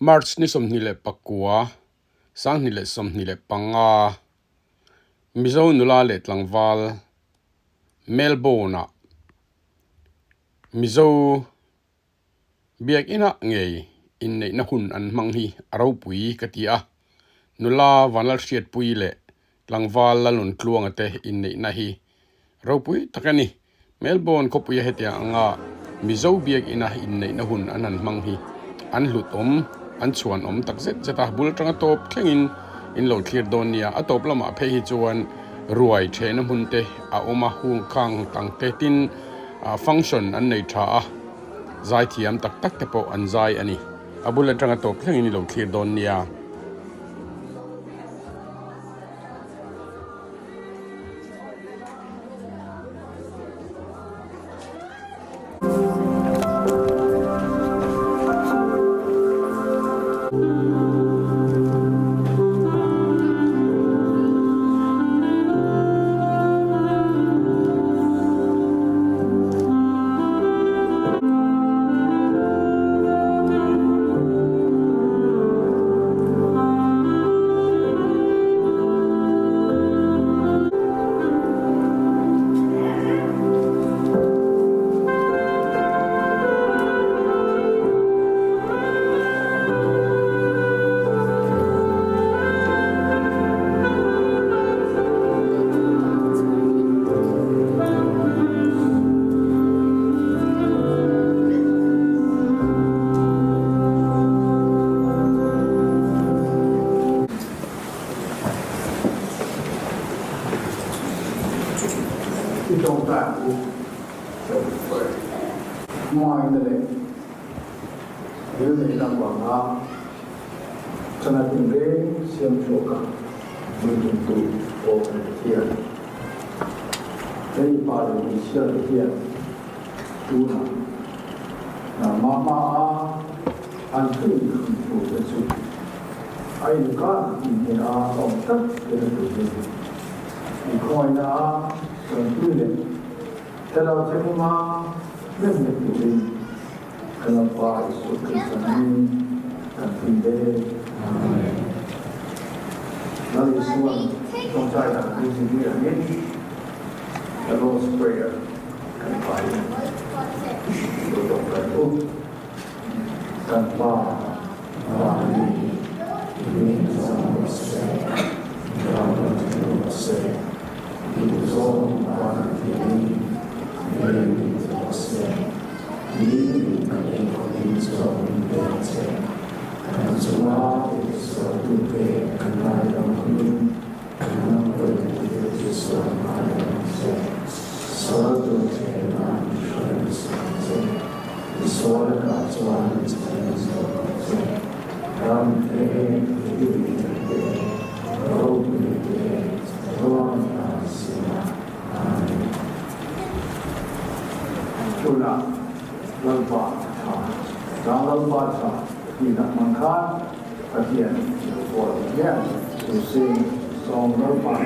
March ni som ni le pakua sang ni le som ni le panga MIZO nula le tlangwal Melbourne MIZO BIAKIN NGEI INNEIHNA hun an manghi INNEIHNA katia nula Vanlalhriatpuii le tlangwal Lalnuntluanga te INNEIHNA hi INNEIHNA takani Melbourne kopui hetia anga MIZO BIAKIN INNEIHNA hun an manghi an hlut an chuan takzet zeta bul tanga top thlengin in lo thlir don nia atop lama phe hi chuan ruai thena munte a oma hung khang tangte tin function an nei tha a zai thiam tak te po an zai ani abul tanga top thlengin lo thlir don nia trong tại ngoài này nếu để làm quảng cáo cho nên tình thế xem số cả mình tụ ô tiền đây ba là mình xem tiền tu là mà ăn cơm không phụ được chút ai được cả mình tổng tất cái là được mình coi là còn tu luyện theo đó cho mà rất là tu luyện cái là phải sự cẩn thận cẩn thận để nó đi xuống trong trái là cái gì là hết the Lord's prayer cần phải được đọc lại tốt cần phải và đi trong sẽ Tuna lalpa dan lalpa tidak makan bagian buatnya using song lalpa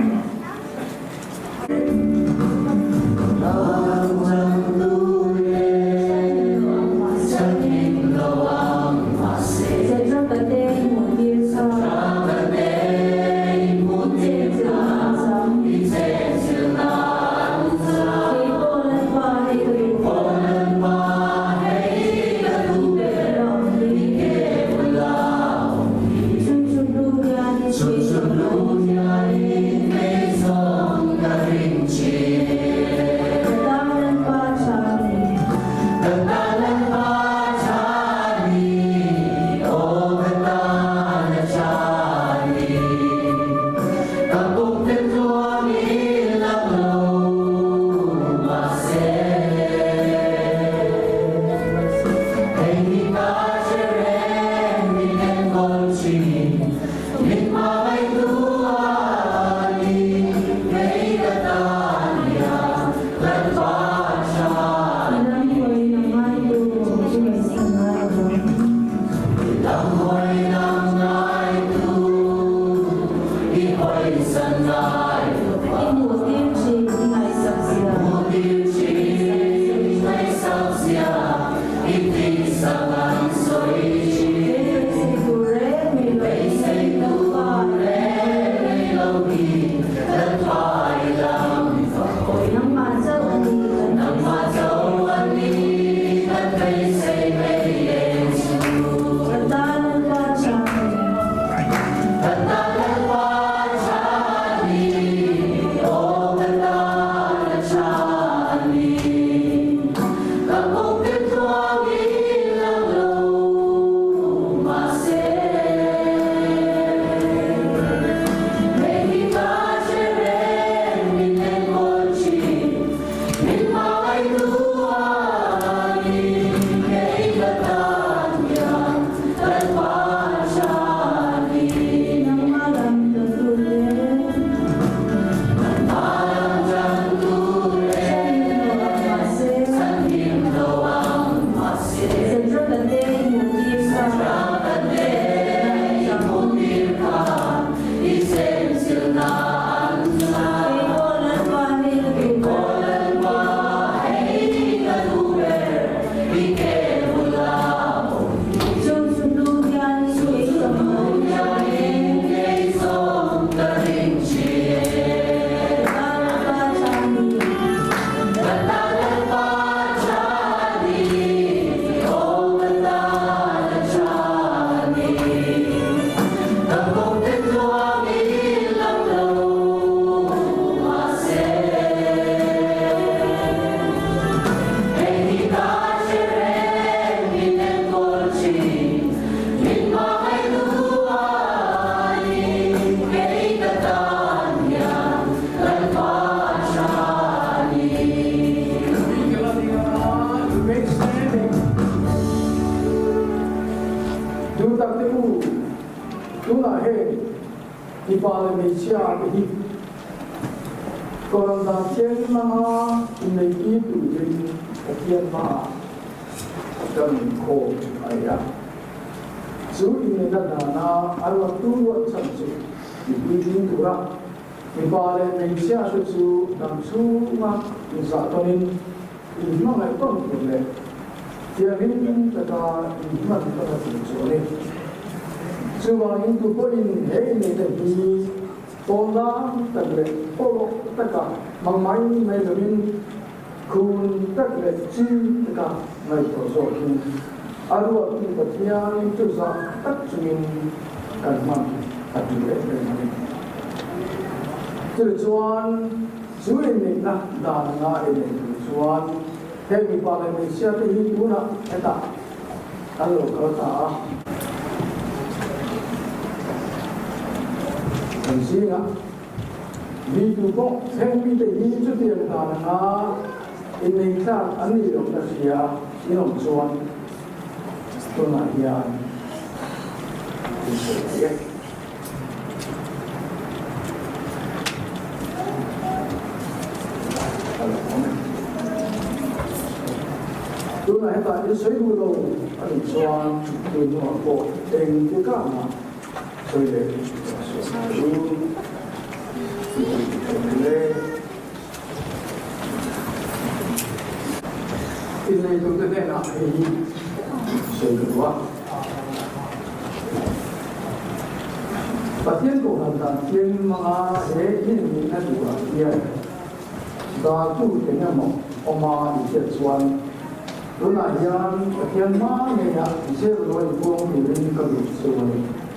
tak tu na he di Malaysia ini korang dah cien mana ini itu jadi kian ma dan ko ayah so ini dah na arwah tu buat samsu di bidang turah di Malaysia tu nam semua insya Allah ini mana itu boleh dia ini kata ini mana kata boleh Suwa itu poin ini tadi pola terle polo taka mamai melbin kun terle ci taka mai to so ini aru aku bagian itu sah tak cuma karman adile ini tujuan suwe ini nak dana ini tujuan dari Malaysia ini pula eta kalau kata Sehingga di tubuh yang kita ini juga karena ini kan ani dokter sia ini orang tunaian ya tunai tadi saya dulu ani tuan tuan ko yang juga mah saya ini itu kita nak ini kedua pasien ko hantar pasien mga ini na dua dia dah tu kena mau oma di Sichuan luna yang pasien mana ya bisa luar pun ini kalau Sichuan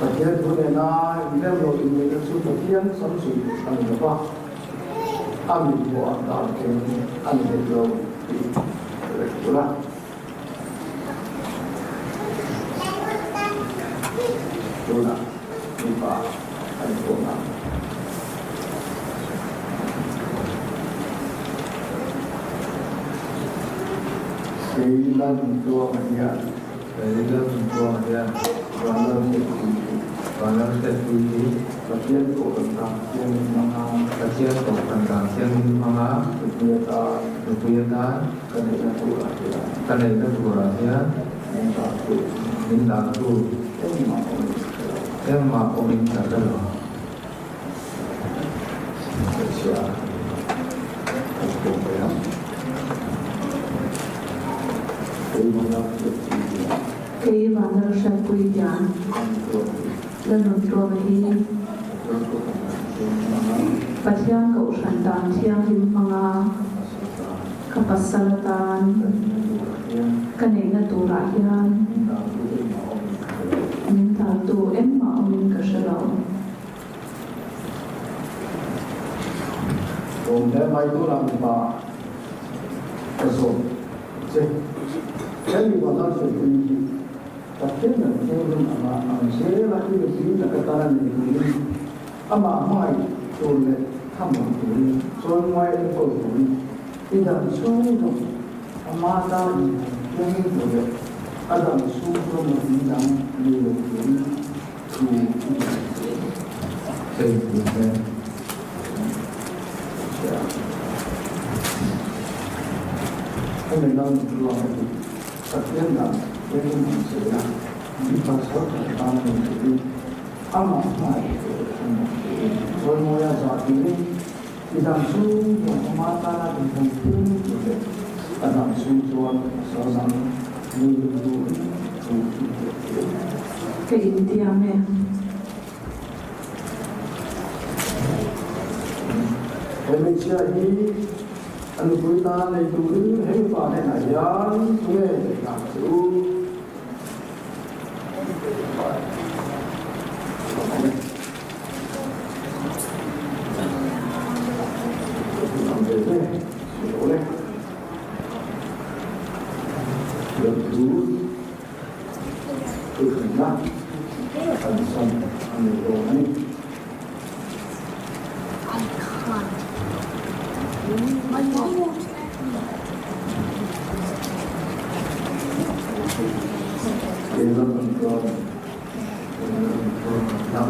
pasien tu na ini lo ini tu pasien samsu anu apa ambil buat tak ambil lo itulah itulah lupa iPhone Lalnuntluanga Vanlalhriatpuii pasien ko tentang yang mga rupiyatan kanina turasya minta tu yang maoming kadalo siya Vanlalhriatpuii Lalnuntluanga Pasiang kausantan siang mga kapasalatan kanina turahyan minta tu maoming kasalaw Kemudian itu nampak kesok. Jadi Vanlalhriatpuii tapi nanti nama saya lagi lebih dekatan ini. Ama mai tulen kamu tulen, soal mai itu tulen. Tidak suruh amata ini tulen. Ada suruh menang tulen tulen. Saya tulen. Ya. Kami Lalnuntluanga itu sekian dah. Ini saya di pasar tanah itu ama mai semua saat ini tidak semua mata dan mungkin juga ada semua seorang itu keintiannya Malaysia ini anugerah itu hebat ayam sungai itu boleh betul berkenan alasan ini Nam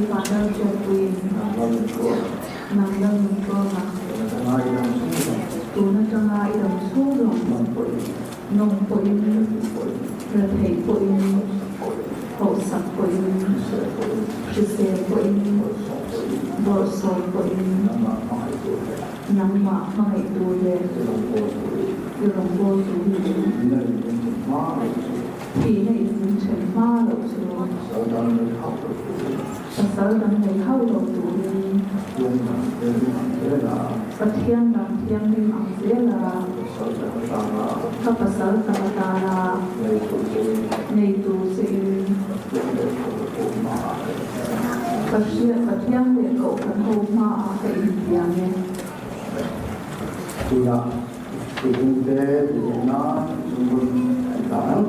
Vanlalhriatpuii, Vanlalhriatpuii, Lalnuntluanga, Lalnuntluanga, Nongpuii, Rateipuii, Hosakpuii, Shisepuii, Borsolpuii, Nangma Mahaiduye, Yurongbotuyi, Pina Chen Ma Lo Chu, Pasal Dang Lei Hau Lo Tuyi, Pathian Dang Thiam Lim Ang Zela, Kapasal Takatara, Nei Tu Sein, Pathian Le Ko Kan Ho Ma A Ka India Ne, Tuna, Tukunde, Tuna, Tumun, Tangan.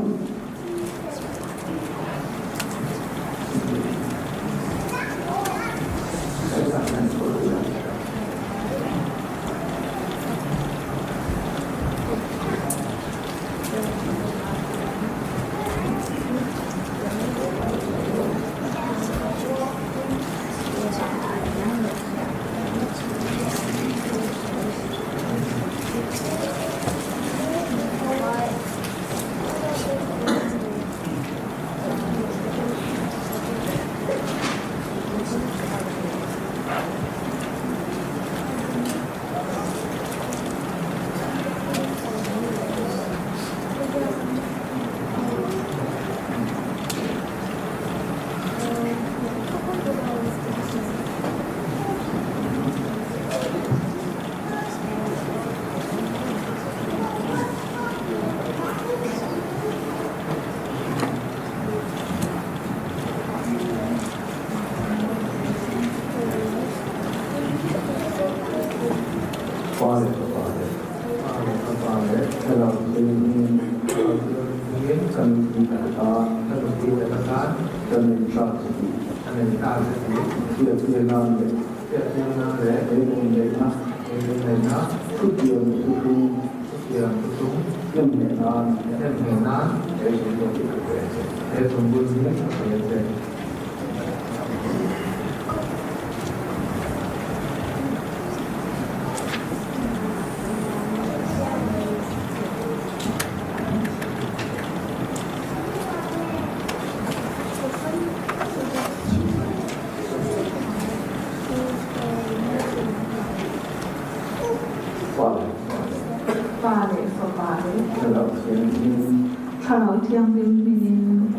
Kalau Thiam Lim Minin,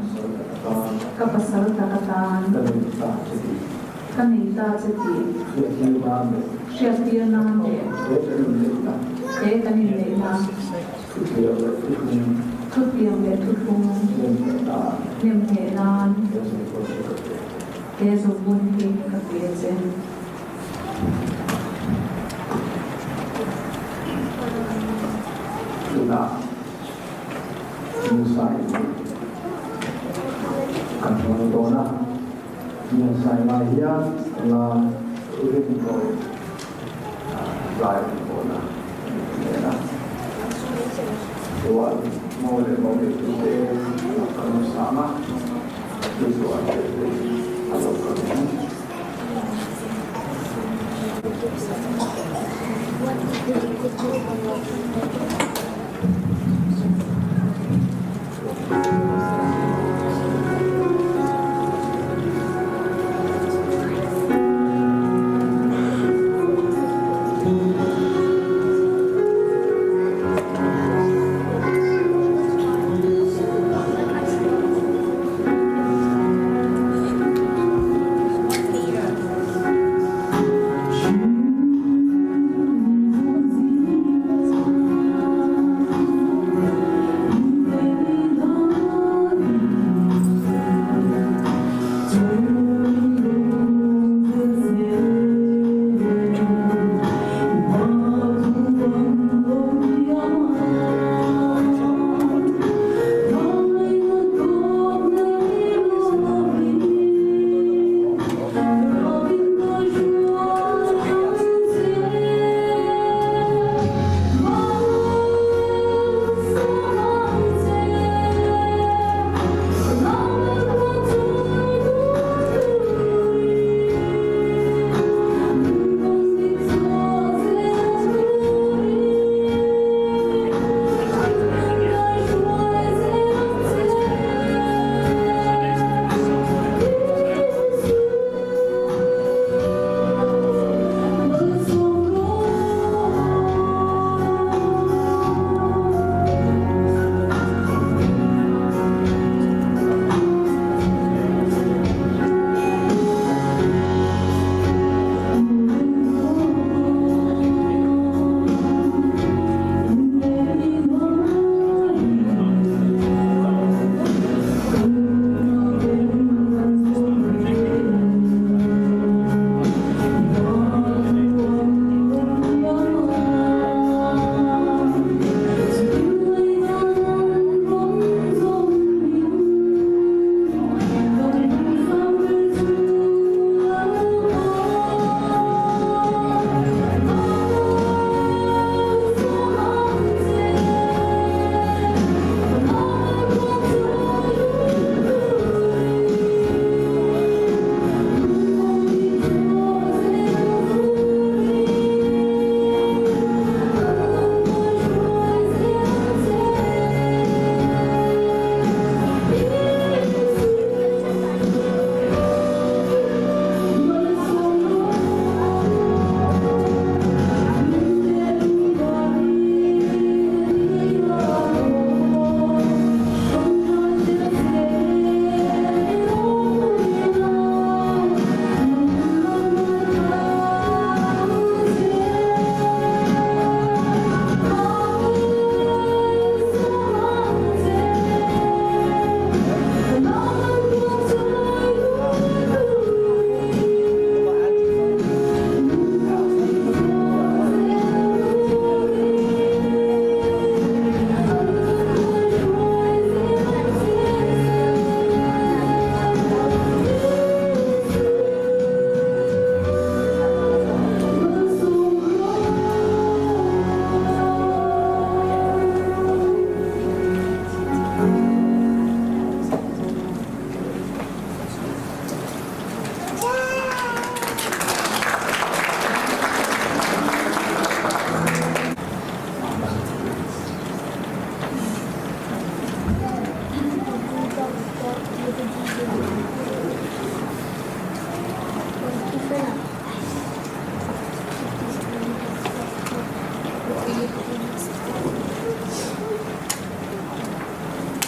Kapasal Takatan, Kanita Citi, Syakir Nande, INNEIHNA, Tupiam Letupung, INNEIHNA, Ezobunhi Kapiazen. Inside, Kantonadona, inside my here, la Uringo, Live Bona, Tuan, Mole Today, Kamusama, this one, hello,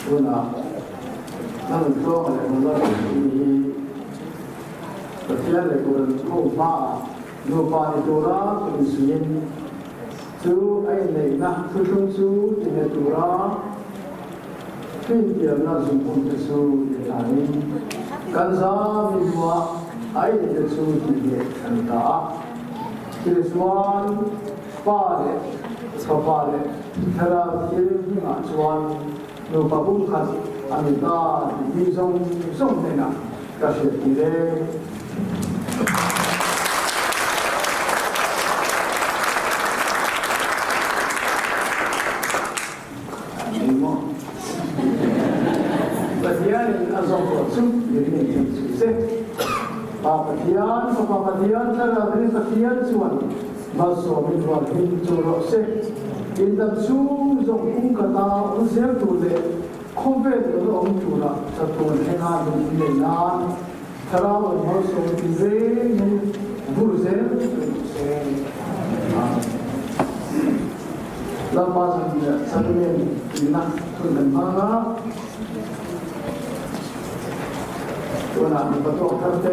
Tuna nang tuang le mula ini Pertian le kurang kau pa lupa ditura kunsuin tu ai le nak tusung su dengan tura Pinjam na sumpun tesu ditani kanza midwa ai tesu tiye kanta Kiriswan pare kapale thara kiringa chuan no pabung khan amita bizong song nena kashe tire Patian azam kotsum ini sukses. Papatian cara beri patian cuan. Masuk midwal hinjau se. Indam su zong kung kata usia tu le. Kompet orang cura satu hengan ini nan. Cara masuk tize burze se. Lepas itu satu ni nak tulen mana. Tuna betul kerja.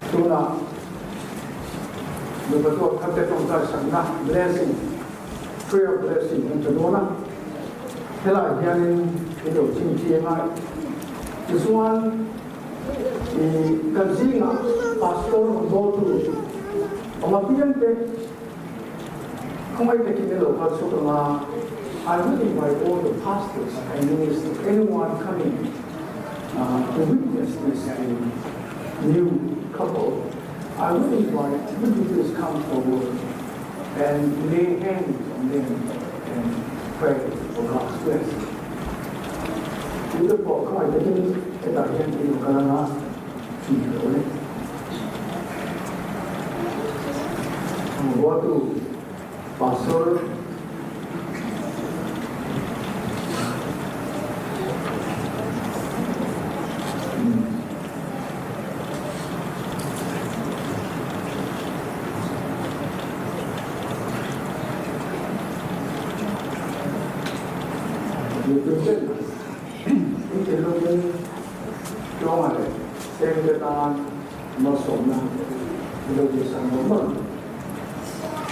Tuna betul kerja tongkat sana blessing, prayer blessing untuk dona. Kalau yang itu cincin mai, Tuhan di kerja pastor membantu. Amapian pe, kami kita lo pastor ma. I would invite all the pastors and ministers, anyone coming to witness this new couple. I would invite, would you please come forward and lay hands on them and pray for God's blessing. Kita pokok kita ini kita yang di kerana kita oleh waktu pastor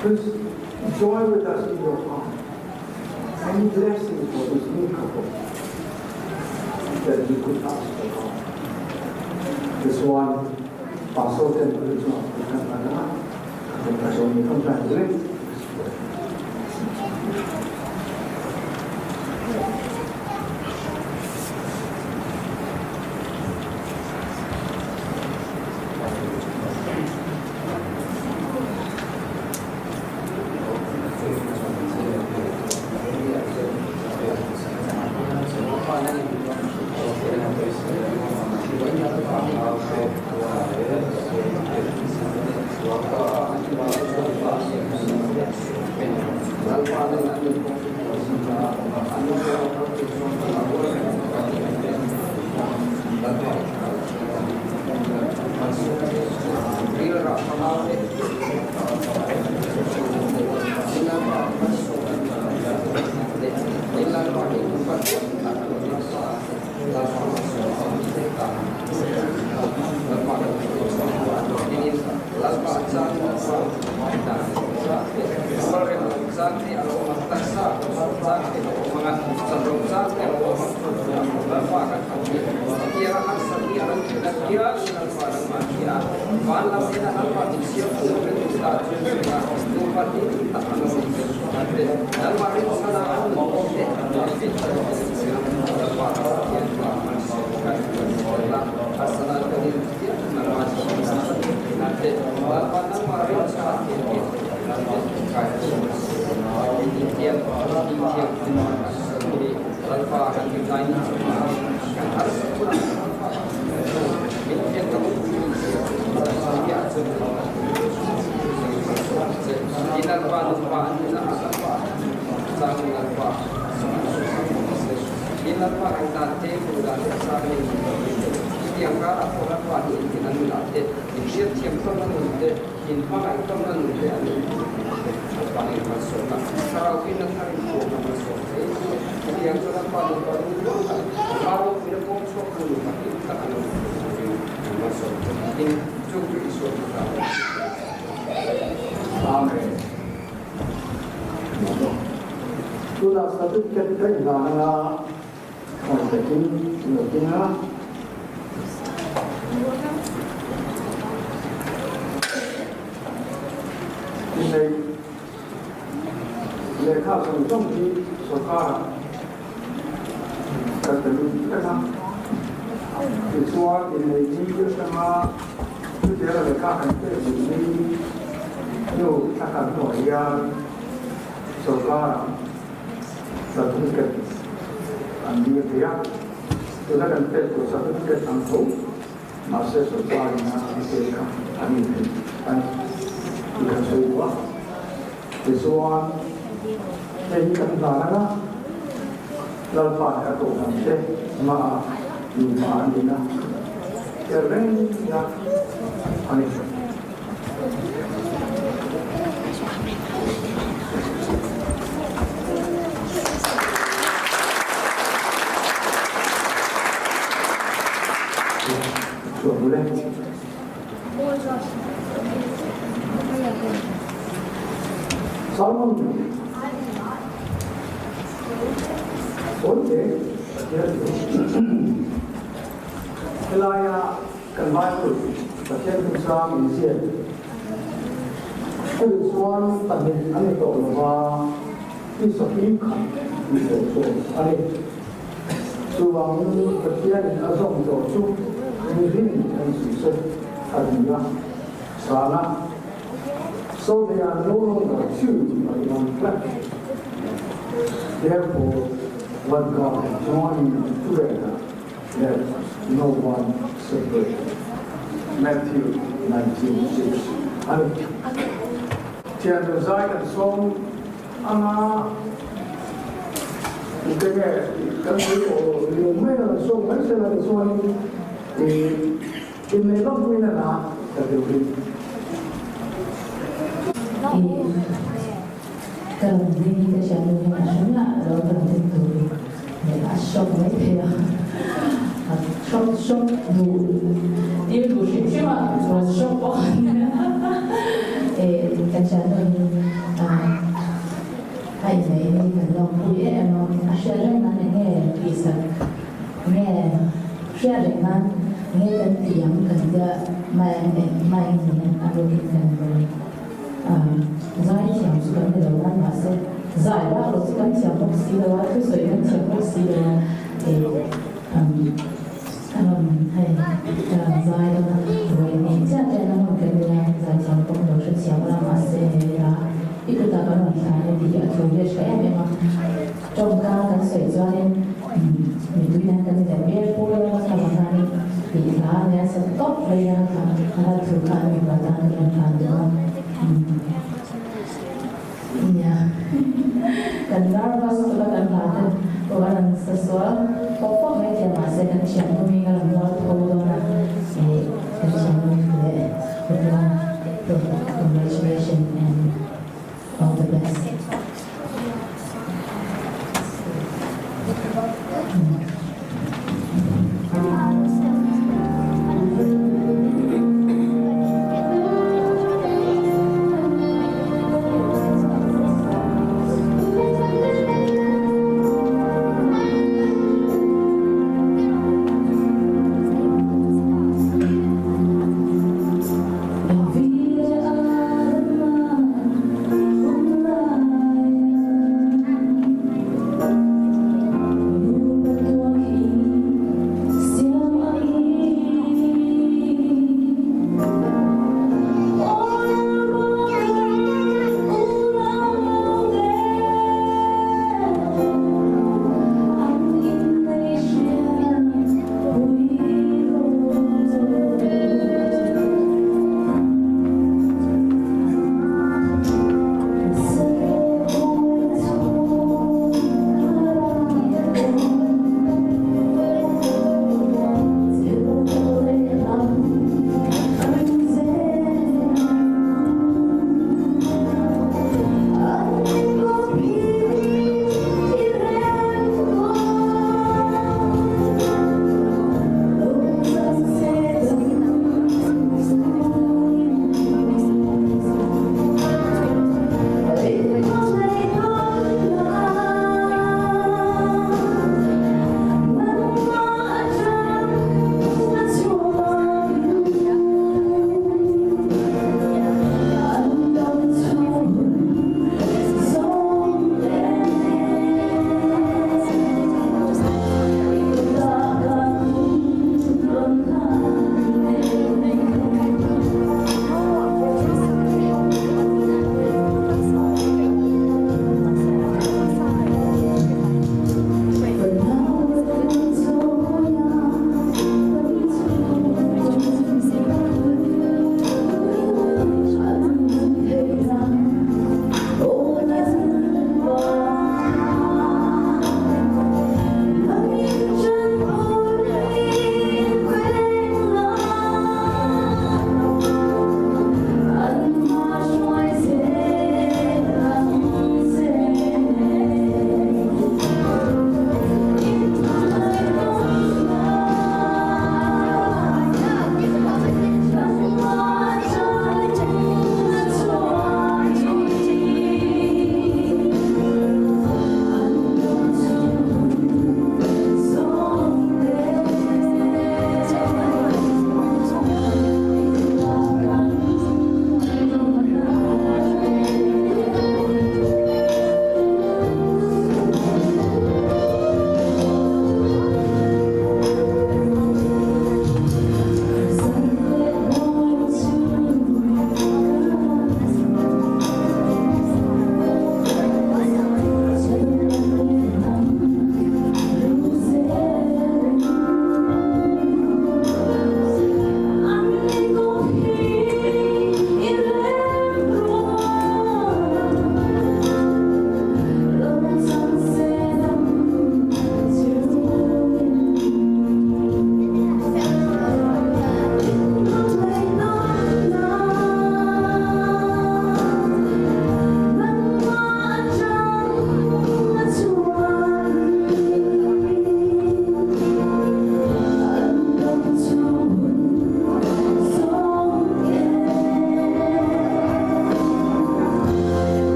Please join with us in your heart. Any blessings for this new couple that you could ask for God. This one, Pastor dan Tuhan bukan pada kasih ini kembali. Amen. Sudah satu kita ingana konsekin ingana ini lekha sungguh di sekarang tertentu karena visual ini juga sama itu dia lekha ini itu akan melihat sekarang sertifikat ambil dia kita akan terus sertifikat angkau masih sesuatu yang diberikan kami dan kita semua visual ini kan karena lepas atau nanti ma lima ini nak kerana ya aneh. Boleh. Salmon. Boleh. Kelaya kenal pasien bersama Malaysia. Kesuan tadi ane tu orang disebut kan itu ane. Suang pasien asam tu within and success Hallelujah. Sana. So they are no longer two but one flesh. Therefore, what God has joined together, let no one separate. Matthew 19:6. Tiada zai dan som ama kita kan itu mana som macam mana som ini tak punya nak terjadi. Kalau ini kita cakap nasional, kalau tertentu, ya shock mereka, shock dulu. Dia dulu cuma shock orang. Kita cakap ai này thì cần lòng vui em nó sẽ rất là nghe vì sao nghe sẽ rất là nghe tên tiếng cần giờ mai gì anh đôi khi cần rồi giải chiều sự cần để đầu năm mà sẽ giải ra rồi sự cần chiều một xí đâu cái sự cần chiều một xí đâu thì hay giải đâu rồi nên chắc chắn là một cái giải chiều cũng đâu sẽ chiều là mà sẽ là itu tak kalau misalnya dia tulis kayak memang contoh kan sesuatu itu yang kami dapat pulau sama kami bisa ya stop bayar kan kalau tu kami batang dengan kandung iya dan nervous juga kan ada orang sesuatu pokok mereka masih kan siapa mengingat muat pulau na kan siapa mengingat betul Congratulations and all the best. Vire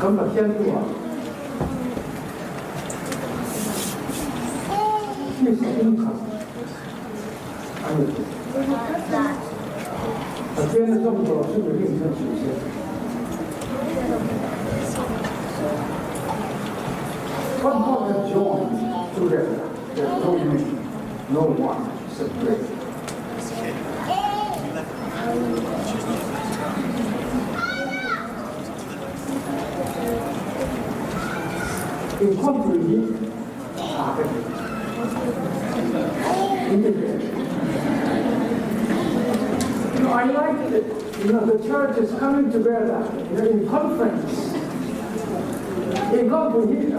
ำแบบเช่นตัวที่สิ่งครับอันนี้แต่เช่น这么多是不是另一个曲线One part of joy together, there's no me, no one separate. In company, I like it. The church is coming together in conference. In company,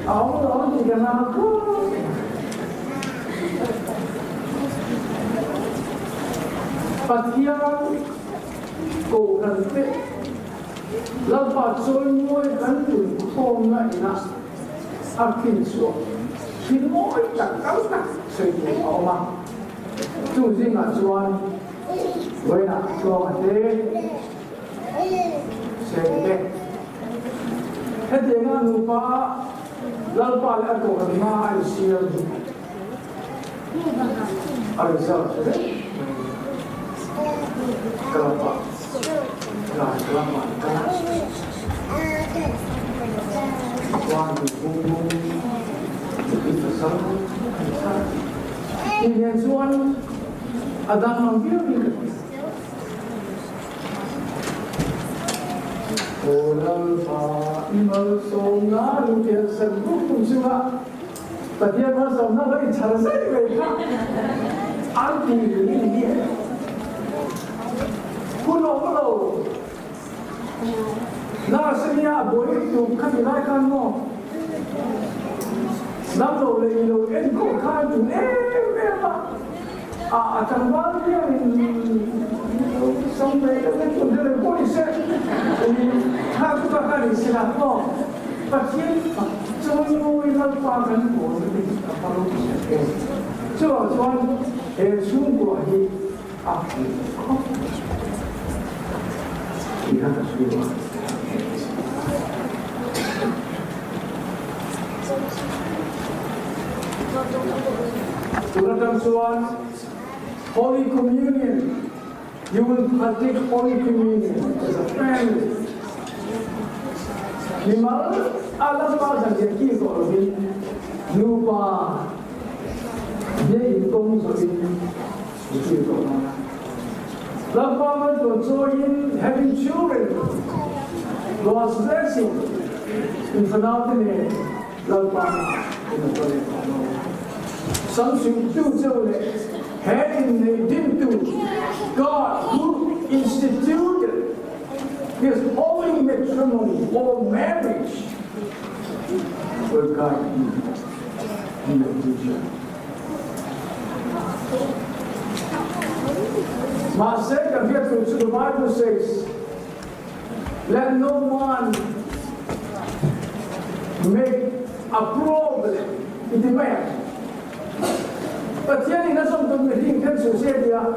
ông đó thì cái nào có Phật giáo cổ thần tệ là Phật trôi ngôi gắn tuổi khôn lại là ác kinh xuống thì mỗi chẳng cắn nặng xây dựng họ mà chủ riêng là chuan với là cho mà thế xây dựng thế thì nó nupa lalpa le ko na ai siam ai sa kalapa kalapa quan du itu sam ini suan adam ambil Lalpa imal sona lukian sebut juga. Tadi apa sona lagi cara saya mereka. Arti ini dia. Kuno. Nasnya boleh tu kan naikkan mo. Nampol lagi enko kan tu memang. Akan balik sampai ke dalam polis. Aku bakal istilah kau, pasien semua orang pakai pun apa lagi? Cuman sungguh ini aku tidak semua. Tuhan Tuhan, Holy Communion. You will partake Holy Communion as a family. Memang alam bahasa jadi kalau ini lupa dia hitung seperti itu kalau lepas itu join having children, God's blessing, infinitely lepas itu something tu heading into God who instituted His holy matrimony or marriage will guide you in the future. My second reference to the Bible says, let no one make a problem in the marriage. But here in some meeting, can you say there?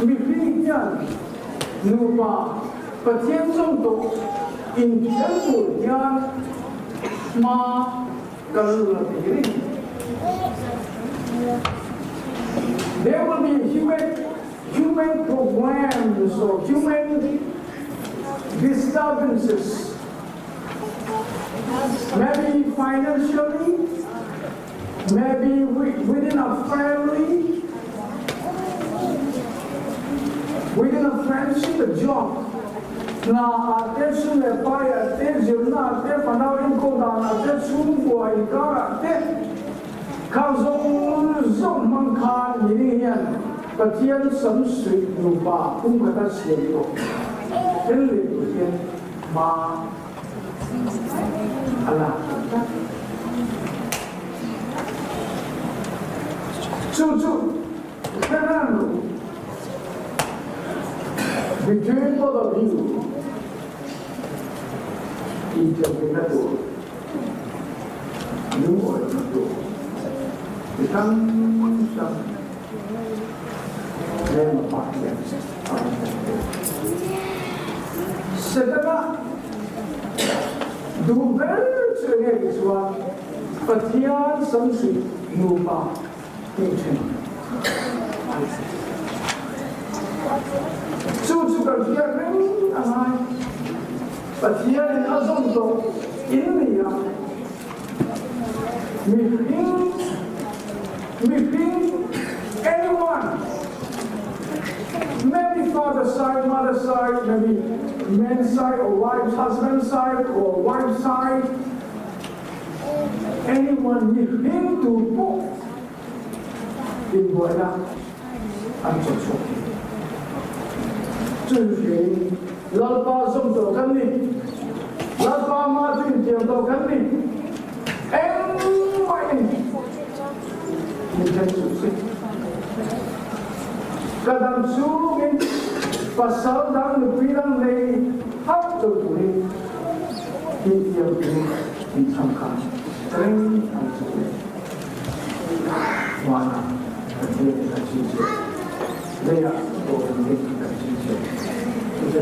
Meeting lupa, pasien contoh intelektual yang kalau diri. There will be human programs or human disturbances, maybe financially, maybe within a family, within a friendship, a job. Na ate sume pai ate jirna ate panawin ko na ate sumbo ika ate kazong mangkan inian patian samsui lupa kata siyo ele patian ma ala cucu kenal between both of you Ija pinato, luar itu, ditang sang, dan pakai, Second, do very serious this one, but here some sweet nupa teaching. So to here ring but here in Azonto, India, we anyone, maybe father side, mother side, maybe men's side or wife's husband side or wife's side, anyone with him to book in Boya and Chocho. 遵循老爸送到跟你，老爸妈最讲到跟你，你真熟悉。Kadang sulungin pasal dan lebihang dari hak tertulis di tiap ini dicangkan sering tertulis mana dia kita cincin dia orang dia kita cincin kita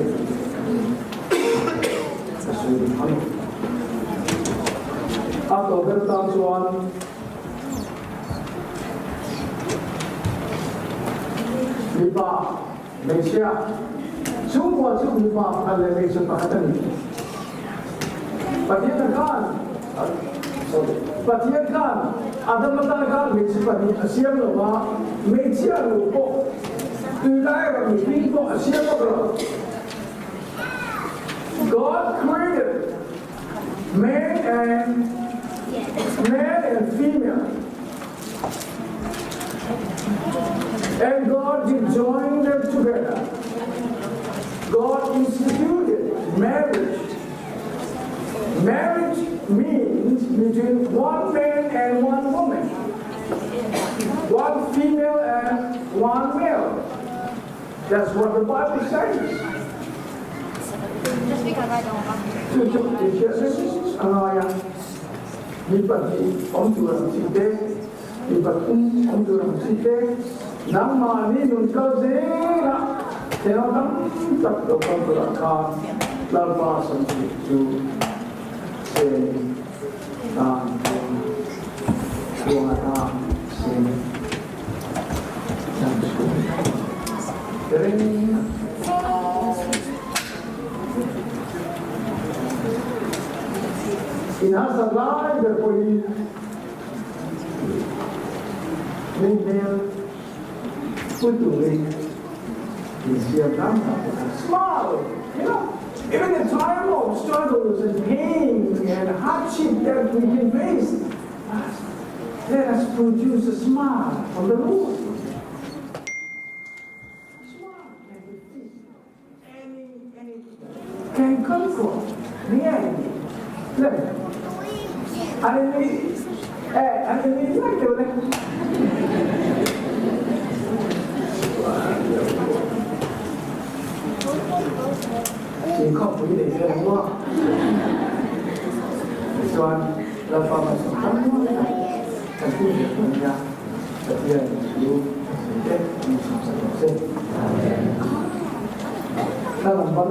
kesulitan atau bertanggungan Lipa, Malaysia, semua lipa ada Malaysia pakatan ini. Patiakan, ada matakan Malaysia pati Asia lupa, Malaysia lupa, tulai kami lupa Asia lupa. God created man and female. And God did join them together. God instituted marriage. Marriage means between one man and one woman, one female and one male. That's what the Bible says. Nama ni nuncal zera, tenang tak dapat berakar, lepas itu dan suara Inasa live berpoli, email. Smile, you know, even in time of struggles and pain and hardship that we can face, let us produce a smile from the Lord. Smile can come from the end. Look, I mean, like it. Chỉ không quý để cho đúng không? Cho là vào một số các nước thành phố Việt Nam thực hiện yêu Tết sinh. Các bạn có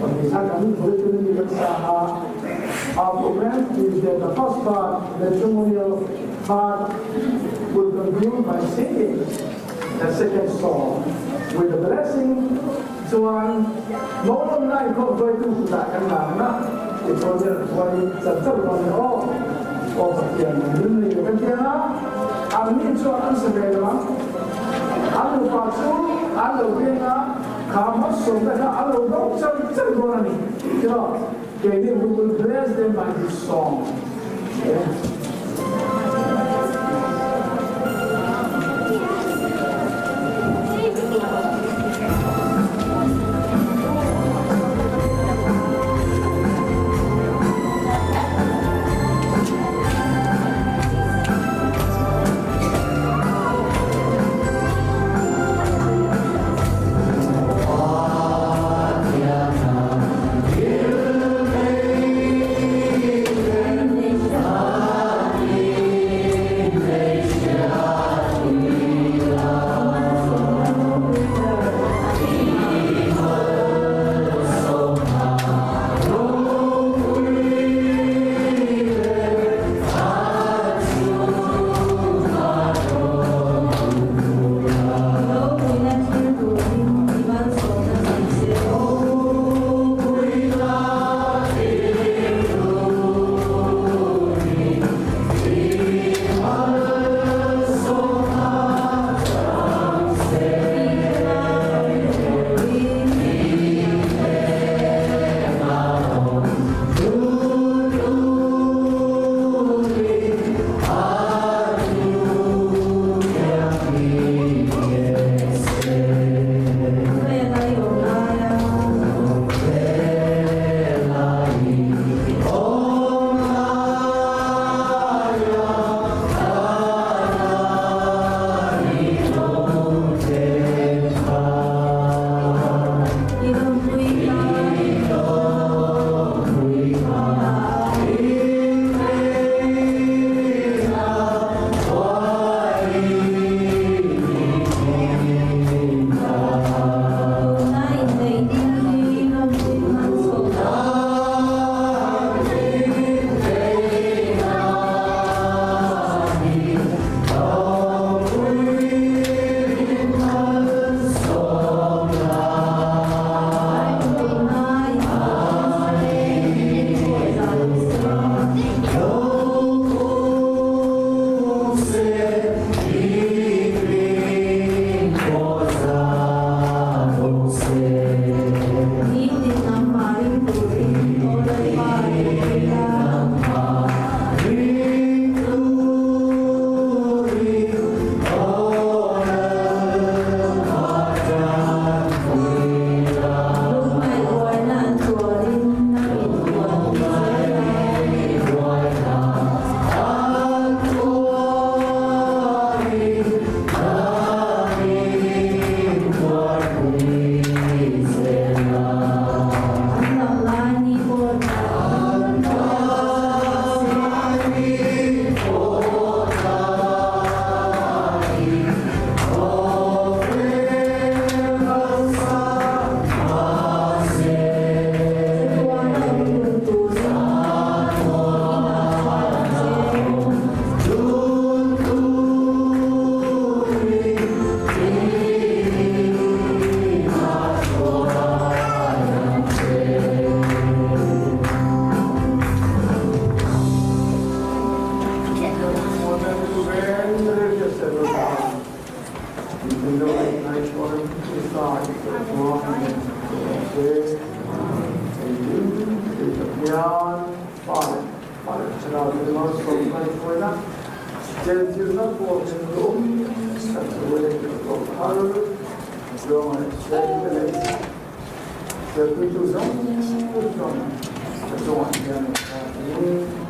phần thị xã cảnh với chương trình our program is that the first part, the ceremonial part, will conclude by singing the second song with the blessing. Tuan, mohon naik kau itu sudah kenal, nak? Itu dia tuan satu orang bagian ini bagian ini tuan sebelum, alu pasu, alu bina, kamu sudah alu dokter orang ini, jadi we will bless them by this song. You made me Thank you.